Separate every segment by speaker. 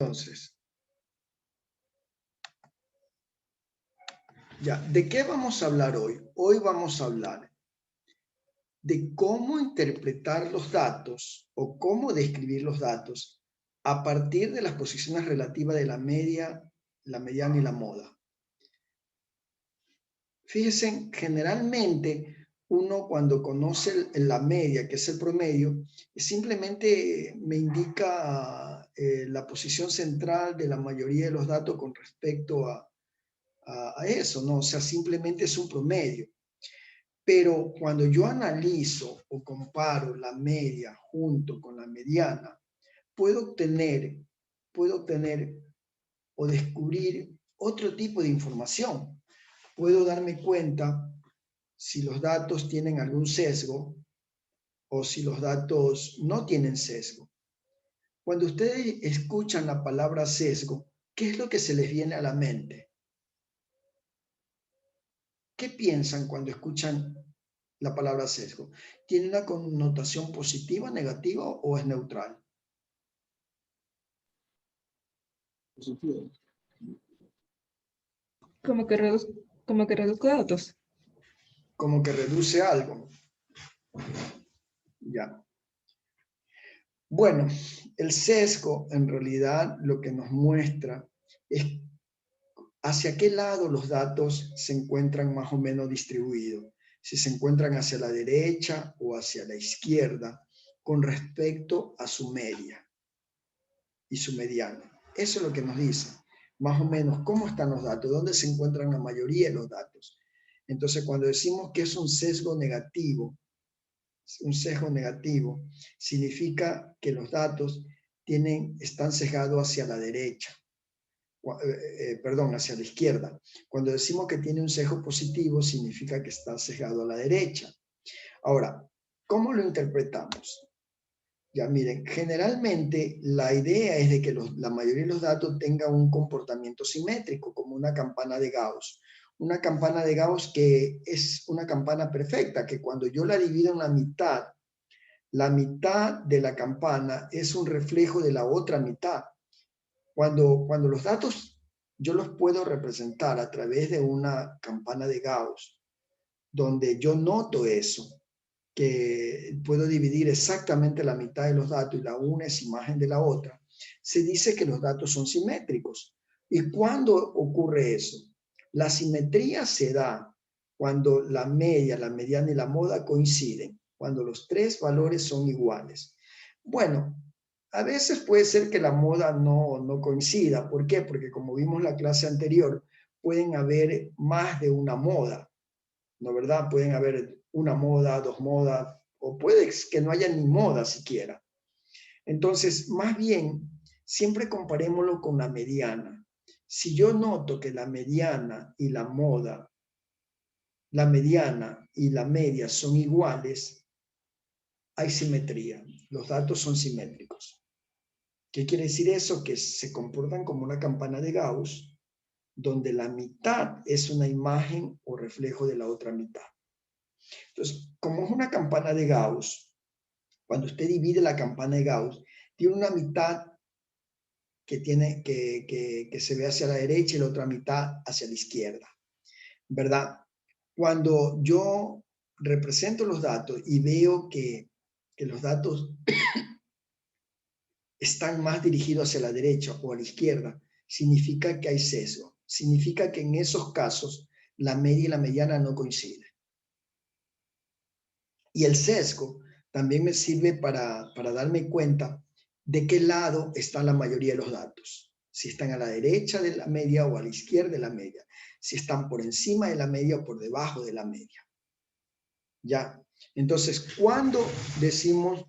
Speaker 1: Entonces, ya, ¿de qué vamos a hablar hoy? Hoy vamos a hablar de cómo interpretar los datos o cómo describir los datos a partir de las posiciones relativas de la media, la mediana y la moda. Fíjense, generalmente uno cuando conoce la media, que es el promedio, simplemente me indica la posición central de la mayoría de los datos con respecto a eso, ¿no? O sea, simplemente es un promedio. Pero cuando yo analizo o comparo la media junto con la mediana, puedo obtener o descubrir otro tipo de información. Puedo darme cuenta si los datos tienen algún sesgo o si los datos no tienen sesgo. Cuando ustedes escuchan la palabra sesgo, ¿qué es lo que se les viene a la mente? ¿Qué piensan cuando escuchan la palabra sesgo? ¿Tiene una connotación positiva, negativa o es neutral?
Speaker 2: Positivo.
Speaker 3: Como que reduzco datos.
Speaker 1: Como que reduce algo. Ya. Bueno, el sesgo en realidad lo que nos muestra es hacia qué lado los datos se encuentran más o menos distribuidos. Si se encuentran hacia la derecha o hacia la izquierda con respecto a su media y su mediana. Eso es lo que nos dice, más o menos, cómo están los datos, dónde se encuentran la mayoría de los datos. Entonces, cuando decimos que es un sesgo negativo significa que los datos están sesgados hacia la derecha, hacia la izquierda. Cuando decimos que tiene un sesgo positivo, significa que está sesgado a la derecha. Ahora, ¿cómo lo interpretamos? Ya miren, generalmente la idea es de que la mayoría de los datos tengan un comportamiento simétrico, como una campana de Gauss. Una campana de Gauss que es una campana perfecta, que cuando yo la divido en la mitad de la campana es un reflejo de la otra mitad. Cuando los datos yo los puedo representar a través de una campana de Gauss, donde yo noto eso, que puedo dividir exactamente la mitad de los datos y la una es imagen de la otra, se dice que los datos son simétricos. ¿Y cuándo ocurre eso? La simetría se da cuando la media, la mediana y la moda coinciden, cuando los tres valores son iguales. Bueno, a veces puede ser que la moda no coincida. ¿Por qué? Porque como vimos en la clase anterior, pueden haber más de una moda, ¿no verdad? Pueden haber una moda, dos modas, o puede que no haya ni moda siquiera. Entonces, más bien, siempre comparémoslo con la mediana. Si yo noto que la mediana y la moda, la mediana y la media son iguales, hay simetría. Los datos son simétricos. ¿Qué quiere decir eso? Que se comportan como una campana de Gauss, donde la mitad es una imagen o reflejo de la otra mitad. Entonces, como es una campana de Gauss, cuando usted divide la campana de Gauss, tiene una mitad que se ve hacia la derecha y la otra mitad hacia la izquierda, ¿verdad? Cuando yo represento los datos y veo que los datos están más dirigidos hacia la derecha o a la izquierda, significa que hay sesgo. Significa que en esos casos la media y la mediana no coinciden. Y el sesgo también me sirve para darme cuenta de qué lado están la mayoría de los datos. Si están a la derecha de la media o a la izquierda de la media. Si están por encima de la media o por debajo de la media. ¿Ya? Entonces, ¿cuándo decimos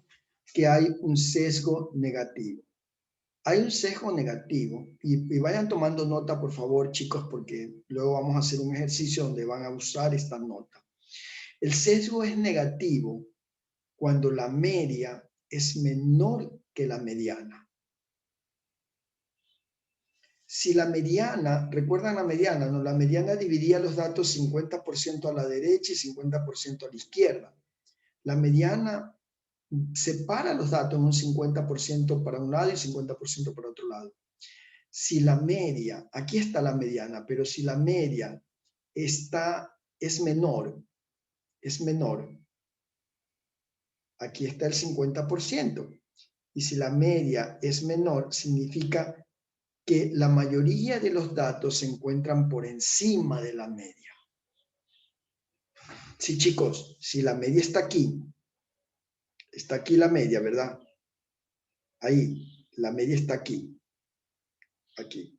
Speaker 1: que hay un sesgo negativo? Hay un sesgo negativo, y vayan tomando nota, por favor, chicos, porque luego vamos a hacer un ejercicio donde van a usar esta nota. El sesgo es negativo cuando la media es menor que la mediana. Si la mediana, ¿recuerdan la mediana? No, la mediana dividía los datos 50% a la derecha y 50% a la izquierda. La mediana separa los datos en un 50% para un lado y 50% para otro lado. si la media, aquí está la mediana, pero si la media es menor, aquí está el 50%. Y si la media es menor, significa que la mayoría de los datos se encuentran por encima de la media. Sí, chicos, si la media está aquí la media, ¿verdad? Ahí, la media está aquí. Aquí.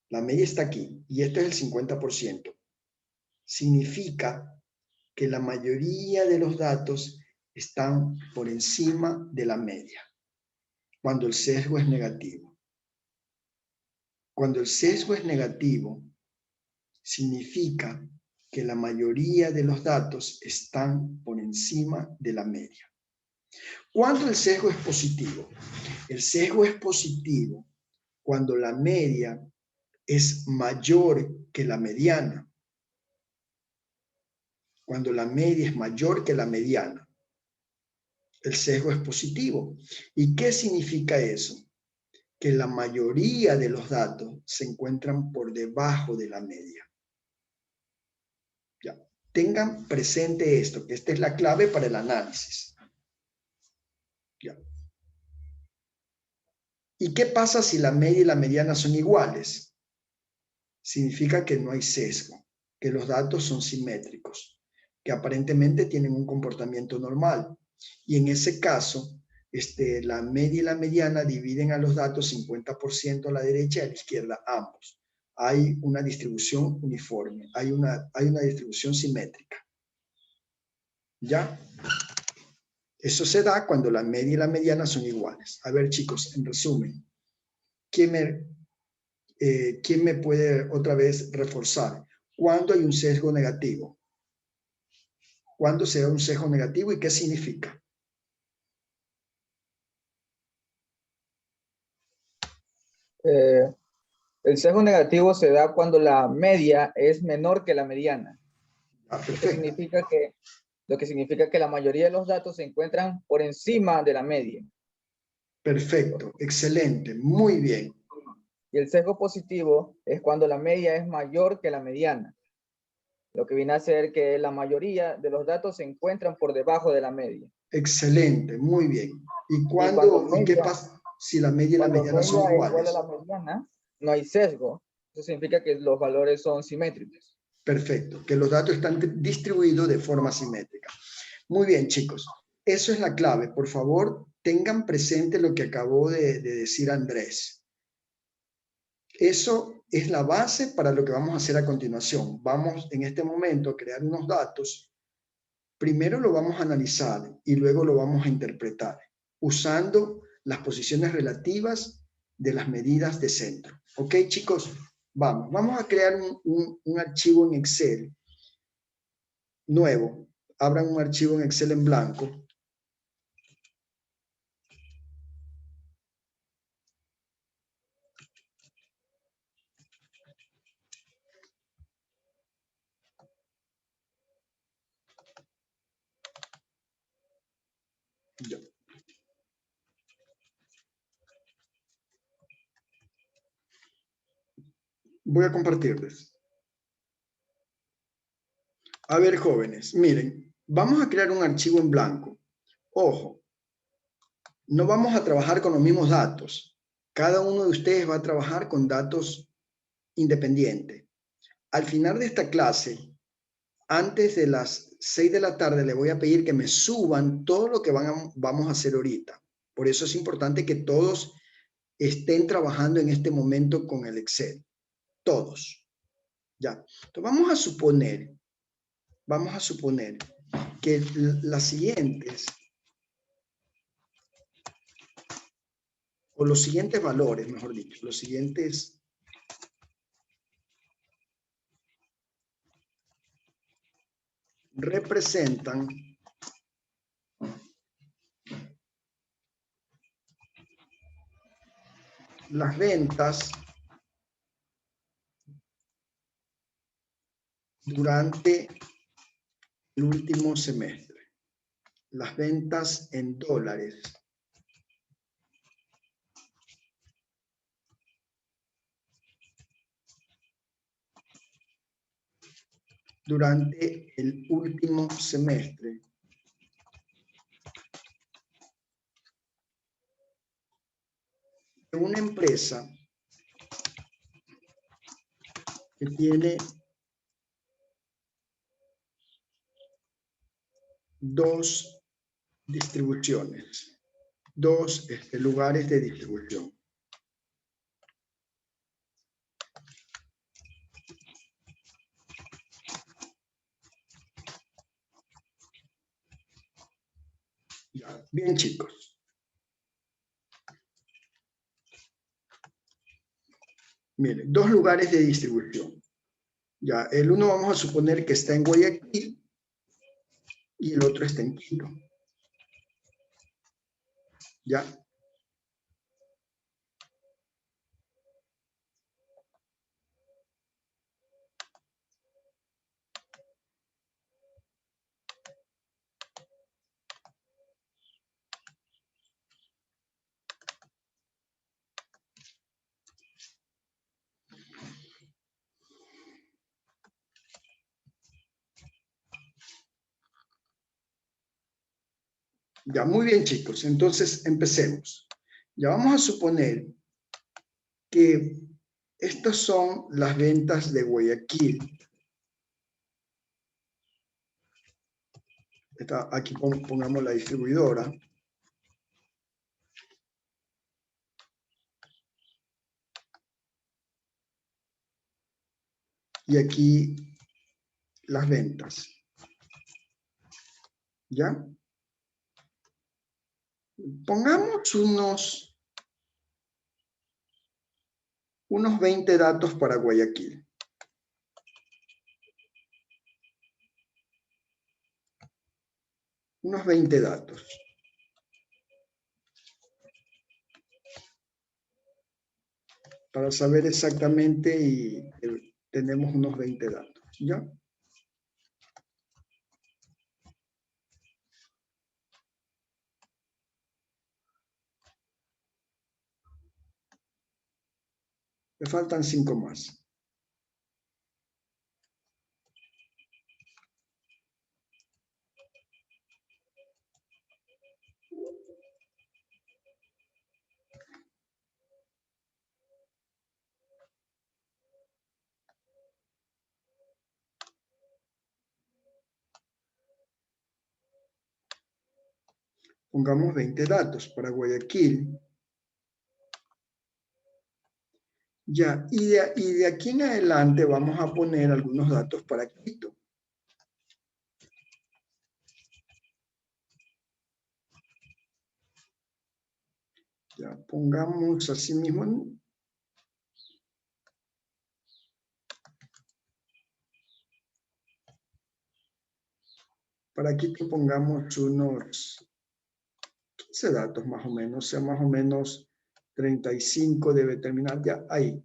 Speaker 1: La media está aquí y este es el 50%. Significa que la mayoría de los datos están por encima de la media, cuando el sesgo es negativo. Cuando el sesgo es negativo, significa que la mayoría de los datos están por encima de la media. ¿Cuándo el sesgo es positivo? El sesgo es positivo cuando la media es mayor que la mediana. Cuando la media es mayor que la mediana, el sesgo es positivo. ¿Y qué significa eso? Que la mayoría de los datos se encuentran por debajo de la media. Ya. Tengan presente esto, que esta es la clave para el análisis. Ya. ¿Y qué pasa si la media y la mediana son iguales? Significa que no hay sesgo, que los datos son simétricos, que aparentemente tienen un comportamiento normal. Y en ese caso, la media y la mediana dividen a los datos 50% a la derecha y a la izquierda, ambos. Hay una distribución uniforme, hay una distribución simétrica. ¿Ya? Eso se da cuando la media y la mediana son iguales. A ver, chicos, en resumen, ¿quién me puede otra vez reforzar? ¿Cuándo hay un sesgo negativo? ¿Cuándo se da un sesgo negativo y qué significa?
Speaker 4: El sesgo negativo se da cuando la media es menor que la mediana.
Speaker 1: Perfecto.
Speaker 4: Lo que significa que la mayoría de los datos se encuentran por encima de la media.
Speaker 1: Perfecto, excelente, muy bien.
Speaker 4: Y el sesgo positivo es cuando la media es mayor que la mediana. Lo que viene a ser que la mayoría de los datos se encuentran por debajo de la media.
Speaker 1: Excelente, muy bien. ¿Y qué pasa si la media y la mediana son
Speaker 4: Cuando media es igual
Speaker 1: iguales?
Speaker 4: a la mediana, no hay sesgo. Eso significa que los valores son simétricos.
Speaker 1: Perfecto, que los datos están distribuidos de forma simétrica. Muy bien, chicos. Eso es la clave. Por favor, tengan presente lo que acabó de decir Andrés. Eso es la base para lo que vamos a hacer a continuación. Vamos en este momento a crear unos datos. Primero lo vamos a analizar y luego lo vamos a interpretar usando las posiciones relativas de las medidas de centro. ¿Ok, chicos? Vamos a crear un archivo en Excel nuevo. Abran un archivo en Excel en blanco. Ya. Voy a compartirles. A ver, jóvenes, miren, vamos a crear un archivo en blanco. Ojo, no vamos a trabajar con los mismos datos. Cada uno de ustedes va a trabajar con datos independientes. Al final de esta clase, antes de las 6 de la tarde, le voy a pedir que me suban todo lo que vamos a hacer ahorita. Por eso es importante que todos estén trabajando en este momento con el Excel. Todos. Ya. Entonces vamos a suponer que las siguientes, o los siguientes valores, mejor dicho, los siguientes representan las ventas durante el último semestre. Las ventas en dólares durante el último semestre de una empresa que tiene dos distribuciones, dos lugares de distribución. Ya, bien, chicos. Miren, dos lugares de distribución. Ya, el uno vamos a suponer que está en Guayaquil y el otro está en Quito. ¿Ya? Ya, muy bien, chicos. Entonces, empecemos. Ya vamos a suponer que estas son las ventas de Guayaquil. Aquí pongamos la distribuidora. Y aquí las ventas. ¿Ya? Pongamos unos 20 datos para Guayaquil. Unos 20 datos. Para saber exactamente y tenemos unos 20 datos. ¿Ya? Me faltan 5 más. Pongamos 20 datos para Guayaquil. Ya, y de aquí en adelante vamos a poner algunos datos para Quito. Ya, pongamos así mismo. Para Quito pongamos unos 15 datos más o menos, o sea, más o menos 35 debe terminar ya ahí.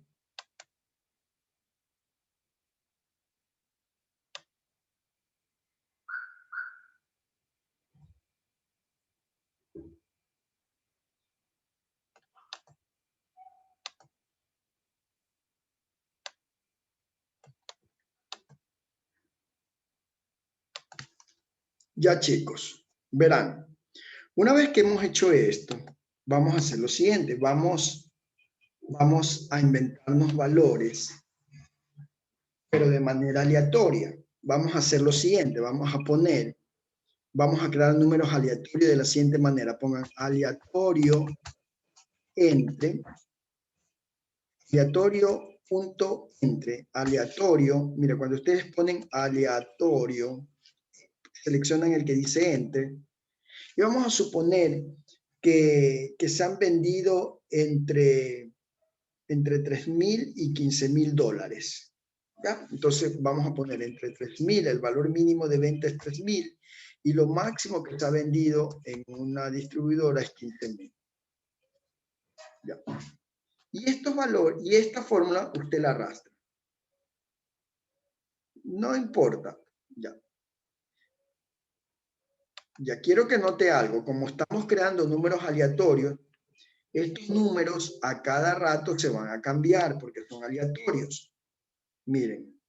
Speaker 1: Ya, chicos, verán, una vez que hemos hecho esto, vamos a hacer lo siguiente, vamos a inventarnos valores, pero de manera aleatoria. Vamos a hacer lo siguiente, vamos a crear números aleatorios de la siguiente manera. Pongan aleatorio entre, aleatorio, mira, cuando ustedes ponen aleatorio, seleccionan el que dice enter, y vamos a suponer que se han vendido entre 3.000 y 15.000 dólares. ¿Ya? Entonces vamos a poner entre 3.000, el valor mínimo de venta es 3.000 y lo máximo que se ha vendido en una distribuidora es 15.000. ¿Ya? Y estos valores, y esta fórmula usted la arrastra. No importa. Ya. Ya quiero que note algo. Como estamos creando números aleatorios, estos números a cada rato se van a cambiar porque son aleatorios. Miren.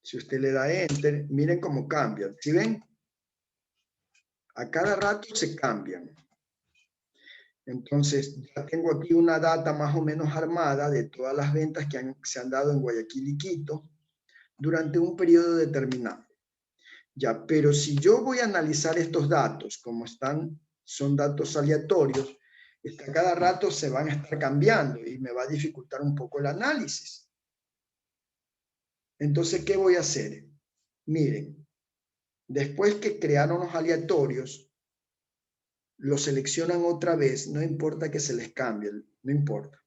Speaker 1: Si usted le da Enter, miren cómo cambian. ¿Sí ven? A cada rato se cambian. Entonces, ya tengo aquí una data más o menos armada de todas las ventas que se han dado en Guayaquil y Quito durante un periodo determinado. Ya, pero si yo voy a analizar estos datos, como están, son datos aleatorios, a cada rato se van a estar cambiando y me va a dificultar un poco el análisis. Entonces, ¿qué voy a hacer? Miren, después que crearon los aleatorios, lo seleccionan otra vez, no importa que se les cambie, no importa.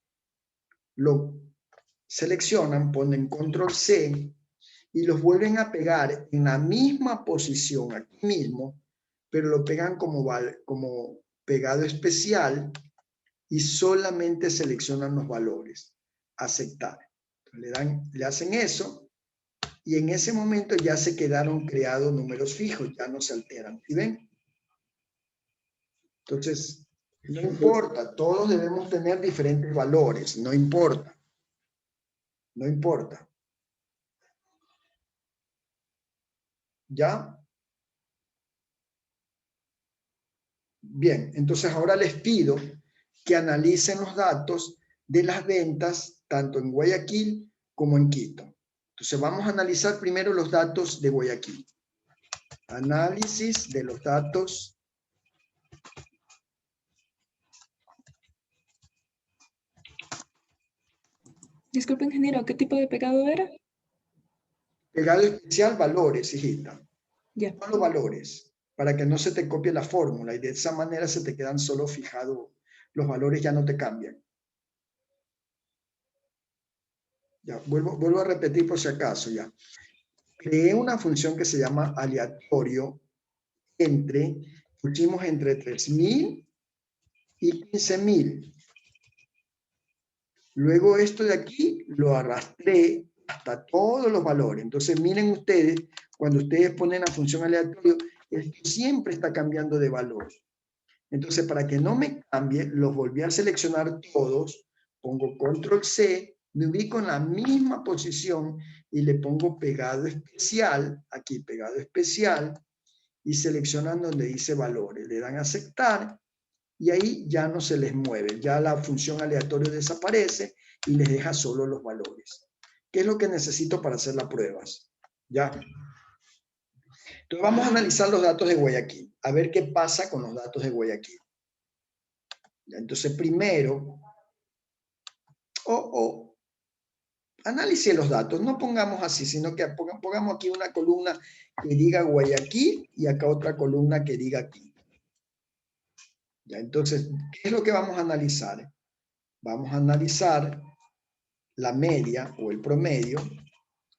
Speaker 1: Lo seleccionan, ponen control C y los vuelven a pegar en la misma posición aquí mismo, pero lo pegan como pegado especial y solamente seleccionan los valores. Aceptar. Le hacen eso y en ese momento ya se quedaron creados números fijos, ya no se alteran. ¿Sí ven? Entonces, no importa, todos debemos tener diferentes valores, no importa. No importa. ¿Ya? Bien, entonces ahora les pido que analicen los datos de las ventas tanto en Guayaquil como en Quito. Entonces vamos a analizar primero los datos de Guayaquil. Análisis de los datos
Speaker 3: Disculpe, ingeniero, ¿qué tipo de pegado era?
Speaker 1: pegado especial valores, hijita.
Speaker 3: Ya.
Speaker 1: Solo valores, para que no se te copie la fórmula y de esa manera se te quedan solo fijados, los valores ya no te cambian. Ya, vuelvo a repetir por si acaso ya. Creé una función que se llama aleatorio pusimos entre 3000 y 15000. Luego esto de aquí lo arrastré hasta todos los valores. Entonces miren ustedes, cuando ustedes ponen la función aleatorio, esto siempre está cambiando de valor. Entonces para que no me cambie, los volví a seleccionar todos, pongo control C, me ubico en la misma posición y le pongo pegado especial, aquí pegado especial, y seleccionan donde dice valores. Le dan a aceptar y ahí ya no se les mueve. Ya la función aleatorio desaparece y les deja solo los valores. ¿Qué es lo que necesito para hacer las pruebas? Ya. Entonces vamos a analizar los datos de Guayaquil. A ver qué pasa con los datos de Guayaquil. Ya, entonces primero, analice los datos. No pongamos así, sino que pongamos aquí una columna que diga Guayaquil y acá otra columna que diga Quito. Ya, entonces, ¿qué es lo que vamos a analizar? Vamos a analizar la media o el promedio,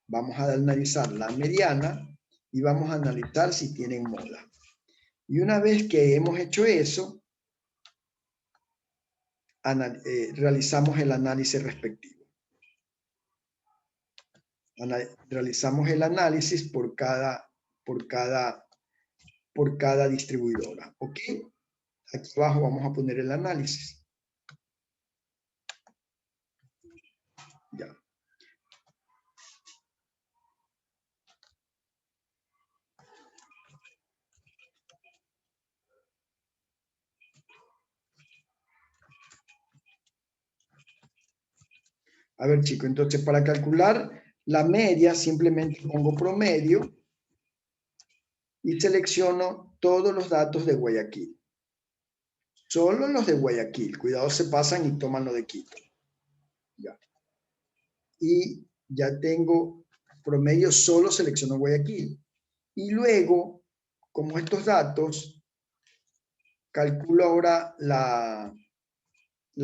Speaker 1: vamos a analizar la mediana y vamos a analizar si tienen moda. Y una vez que hemos hecho eso, realizamos el análisis respectivo. Realizamos el análisis por cada distribuidora. ¿Ok? Aquí abajo vamos a poner el análisis. Ya. A ver, chicos, entonces para calcular la media simplemente pongo promedio y selecciono todos los datos de Guayaquil. Solo los de Guayaquil. Cuidado, se pasan y toman lo de Quito. Ya. Y ya tengo promedio, solo selecciono Guayaquil. Y luego, como estos datos, calculo ahora la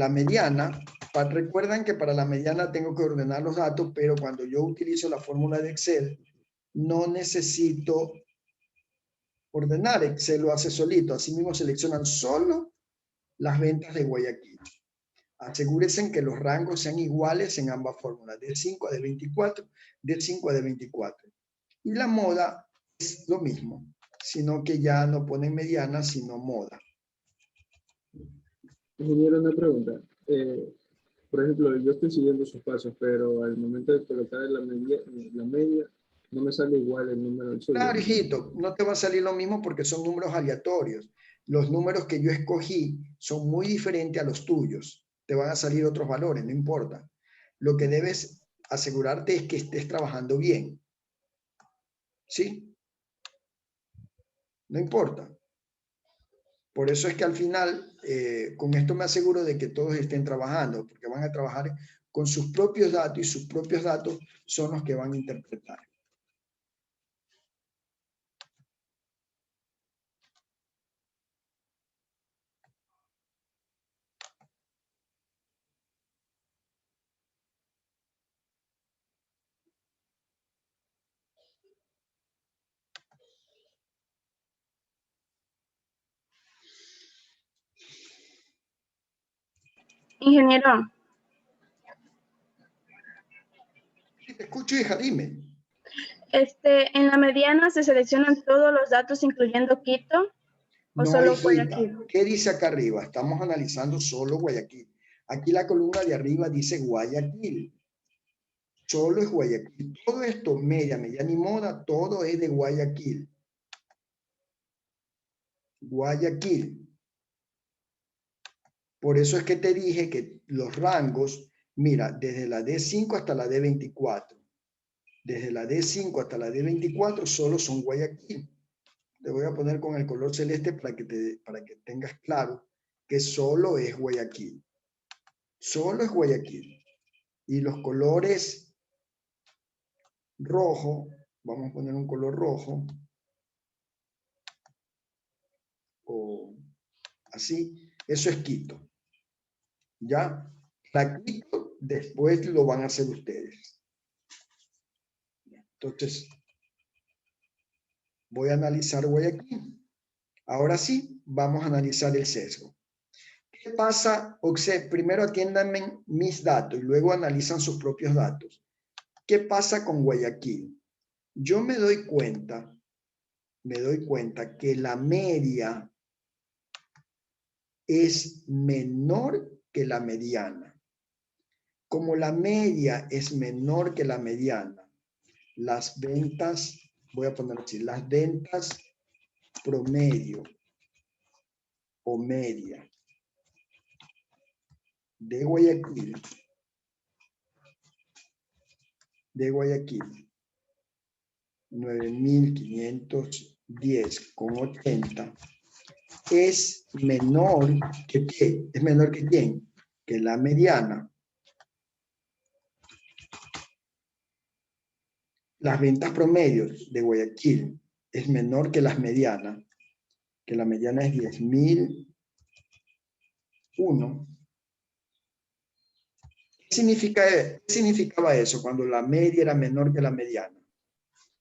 Speaker 1: mediana. Recuerdan que para la mediana tengo que ordenar los datos, pero cuando yo utilizo la fórmula de Excel, no necesito ordenar. Excel lo hace solito. Así mismo seleccionan solo las ventas de Guayaquil. Asegúrense que los rangos sean iguales en ambas fórmulas, de 5 a de 24, de 5 a de 24. Y la moda es lo mismo, sino que ya no ponen mediana, sino moda.
Speaker 2: Ingeniero, una pregunta. Por ejemplo, yo estoy siguiendo sus pasos, pero al momento de colocar la media, No me sale igual el número del suelo.
Speaker 1: Claro, hijito, no te va a salir lo mismo porque son números aleatorios. Los números que yo escogí son muy diferentes a los tuyos. Te van a salir otros valores, no importa. Lo que debes asegurarte es que estés trabajando bien. ¿Sí? No importa. Por eso es que al final, con esto me aseguro de que todos estén trabajando, porque van a trabajar con sus propios datos y sus propios datos son los que van a interpretar.
Speaker 5: Ingeniero,
Speaker 1: Sí, te escucho, hija, dime.
Speaker 5: en la mediana se seleccionan todos los datos incluyendo Quito o
Speaker 1: No,
Speaker 5: solo
Speaker 1: hijita.
Speaker 5: Guayaquil.
Speaker 1: ¿Qué dice acá arriba? Estamos analizando solo Guayaquil. Aquí la columna de arriba dice Guayaquil. Solo es Guayaquil. Todo esto, media, mediana y moda, todo es de Guayaquil. Guayaquil. Por eso es que te dije que los rangos, mira, desde la D5 hasta la D24. Desde la D5 hasta la D24 solo son Guayaquil. Te voy a poner con el color celeste para que tengas claro que solo es Guayaquil. Solo es Guayaquil. Y los colores rojo, vamos a poner un color rojo, o así, eso es Quito. ¿Ya? La Quito después lo van a hacer ustedes. Entonces, voy a analizar Guayaquil. Ahora sí, vamos a analizar el sesgo. ¿Qué pasa? Primero atiéndanme mis datos y luego analizan sus propios datos. ¿Qué pasa con Guayaquil? Yo me doy cuenta que la media es menor que la mediana. Como la media es menor que la mediana, las ventas, voy a poner así, las ventas promedio o media de Guayaquil, 9.510,80, es menor que ¿qué? ¿Es menor que quién? Que la mediana. Las ventas promedios de Guayaquil es menor que las medianas, que la mediana es 10.001. ¿Qué significaba eso cuando la media era menor que la mediana?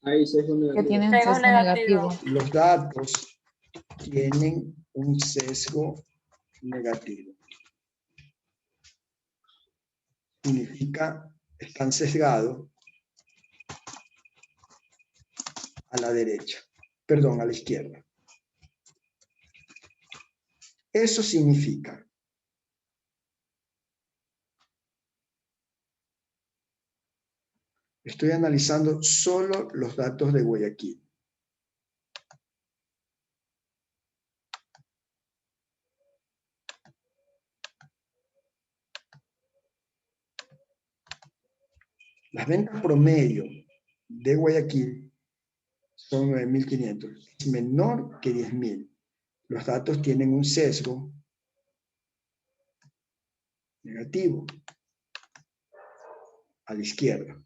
Speaker 2: Ahí sesgo
Speaker 6: Que
Speaker 2: negativo.
Speaker 6: tienen
Speaker 5: Sesgo
Speaker 6: sesgo negativo.
Speaker 1: Los datos tienen un sesgo negativo. Significa están sesgados a la derecha, perdón, a la izquierda. Eso significa estoy analizando solo los datos de Guayaquil. Las ventas promedio de Guayaquil son 9.500. Es menor que 10.000. Los datos tienen un sesgo negativo a la izquierda.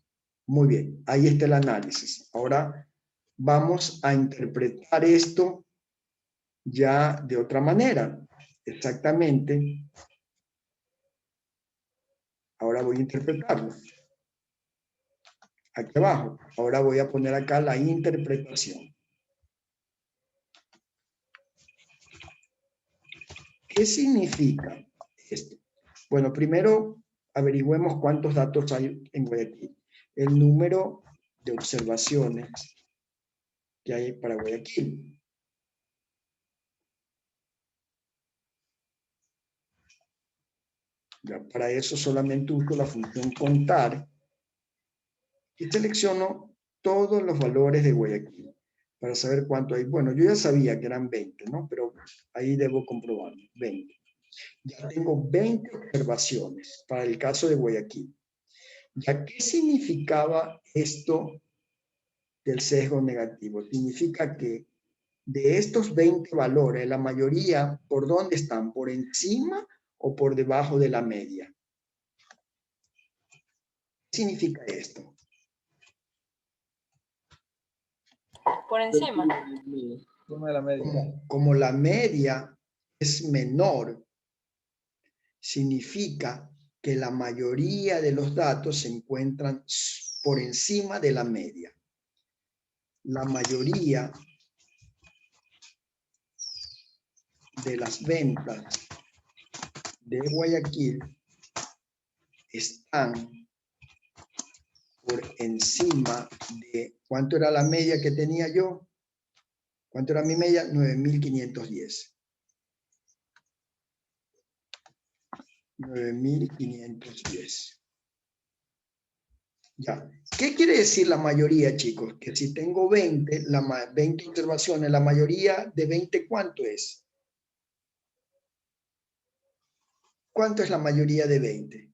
Speaker 1: Muy bien, ahí está el análisis. Ahora vamos a interpretar esto ya de otra manera. Exactamente. Ahora voy a interpretarlo. Aquí abajo. Ahora voy a poner acá la interpretación. ¿Qué significa esto? Bueno, primero averigüemos cuántos datos hay en Guayaquil. El número de observaciones que hay para Guayaquil. Ya, para eso solamente uso la función contar y selecciono todos los valores de Guayaquil para saber cuánto hay. Bueno, yo ya sabía que eran 20, ¿no? Pero ahí debo comprobarlo, 20. Ya tengo 20 observaciones para el caso de Guayaquil. ¿Ya qué significaba esto del sesgo negativo? Significa que de estos 20 valores, la mayoría, ¿por dónde están? ¿Por encima o por debajo de la media? ¿Qué significa esto?
Speaker 3: Por encima.
Speaker 4: Encima de la media.
Speaker 1: Como la media es menor, significa que la mayoría de los datos se encuentran por encima de la media. La mayoría de las ventas de Guayaquil están por encima de, ¿cuánto era la media que tenía yo? ¿Cuánto era mi media? 9.510. 9.510. Ya. ¿Qué quiere decir la mayoría, chicos? Que si tengo 20, 20 observaciones, la mayoría de 20, ¿cuánto es? ¿Cuánto es la mayoría de 20?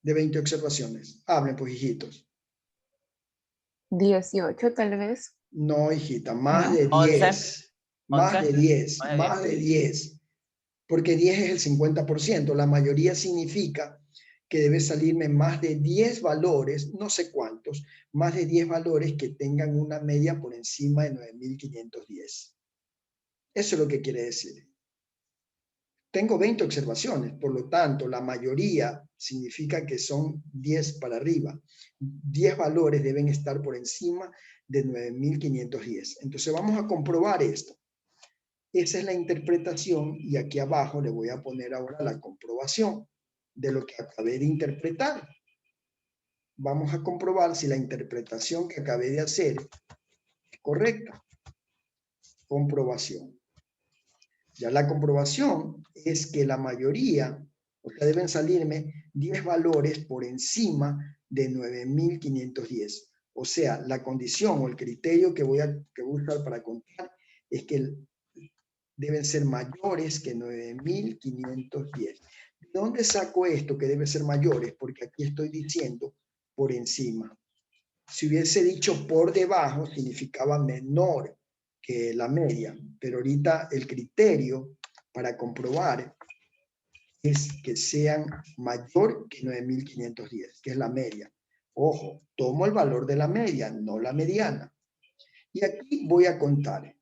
Speaker 1: De 20 observaciones. Hablen, pues, hijitos.
Speaker 6: 18 tal vez.
Speaker 1: No, hijita, más
Speaker 6: No.
Speaker 1: de 10. Más
Speaker 7: 11.
Speaker 1: de 10. Más de 10. Porque 10 es el 50%. La mayoría significa que debe salirme más de 10 valores, no sé cuántos, más de 10 valores que tengan una media por encima de 9.510. Eso es lo que quiere decir. Tengo 20 observaciones, por lo tanto, la mayoría significa que son 10 para arriba. 10 valores deben estar por encima de 9.510. Entonces vamos a comprobar esto. Esa es la interpretación y aquí abajo le voy a poner ahora la comprobación de lo que acabé de interpretar. Vamos a comprobar si la interpretación que acabé de hacer es correcta. Comprobación. Ya la comprobación es que la mayoría, o sea, deben salirme 10 valores por encima de 9.510. O sea, la condición o el criterio que voy a usar para contar es que deben ser mayores que 9.510. ¿De dónde saco esto que debe ser mayores? Porque aquí estoy diciendo por encima. Si hubiese dicho por debajo, significaba menor que la media, pero ahorita el criterio para comprobar es que sean mayor que 9.510, que es la media. Ojo, tomo el valor de la media, no la mediana. Y aquí voy a contar.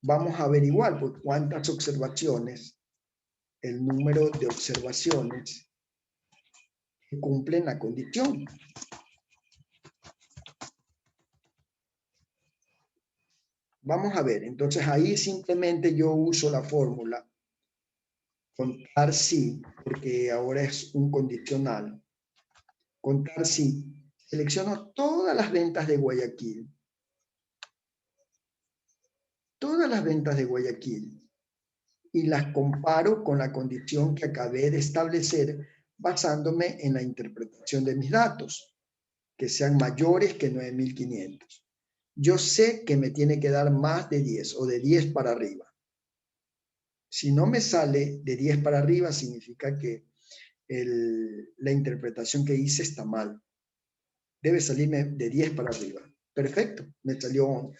Speaker 1: Vamos a averiguar por cuántas observaciones, el número de observaciones que cumplen la condición. Vamos a ver, entonces ahí simplemente yo uso la fórmula contar si, porque ahora es un condicional. Contar si. Selecciono todas las ventas de Guayaquil. Todas las ventas de Guayaquil. Y las comparo con la condición que acabé de establecer basándome en la interpretación de mis datos, que sean mayores que 9.500. Yo sé que me tiene que dar más de 10 o de 10 para arriba. Si no me sale de 10 para arriba, significa que la interpretación que hice está mal. Debe salirme de 10 para arriba. Perfecto, me salió 11.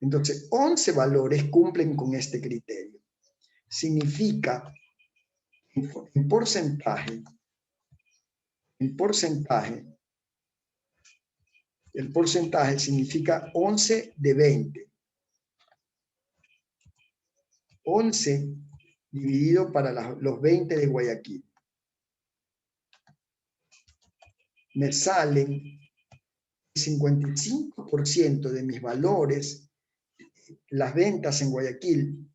Speaker 1: Entonces, 11 valores cumplen con este criterio. Significa, en porcentaje, el porcentaje significa 11 de 20. 11 dividido para los 20 de Guayaquil. Me salen el 55% de mis valores, las ventas en Guayaquil,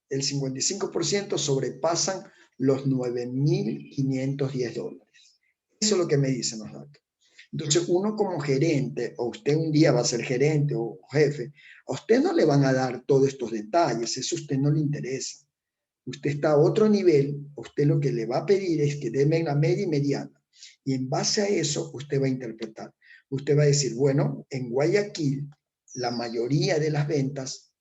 Speaker 1: el 55% sobrepasan los $9.510. Eso es lo que me dicen los datos. Entonces, uno como gerente, o usted un día va a ser gerente o jefe, a usted no le van a dar todos estos detalles, eso a usted no le interesa. Usted está a otro nivel, a usted lo que le va a pedir es que deme la media y mediana. Y en base a eso, usted va a interpretar. Usted va a decir, bueno, en Guayaquil, la mayoría de las ventas,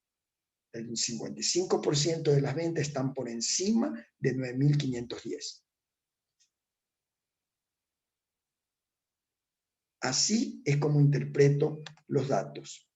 Speaker 1: el 55% de las ventas están por encima de 9.510. Así es como interpreto los datos.